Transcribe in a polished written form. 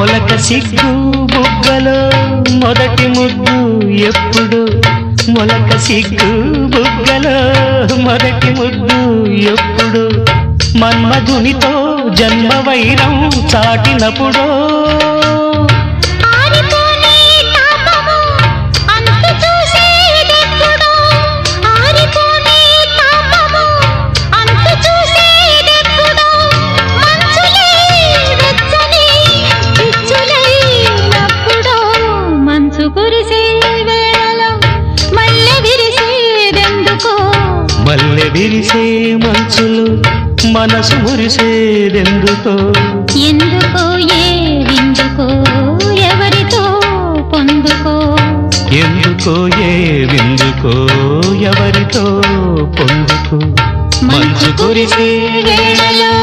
మొలక సిగ్గు బుగ్గలో మొదటి ముద్దు ఎప్పుడు మొలక సిగ్గు బుగ్గలో మొదటి ముద్దు ఎప్పుడు మన్మధునితో జన్మ వైరం చాటినప్పుడో మల్లె విరిసే మంచులు మనసు మురిసేదెందుకో ఎందుకో ఏ విందుకో ఎవరితో పొందుకో ఎందుకో ఏ విందుకో ఎవరితో పొందుకో మంచు కురిసే వేళలో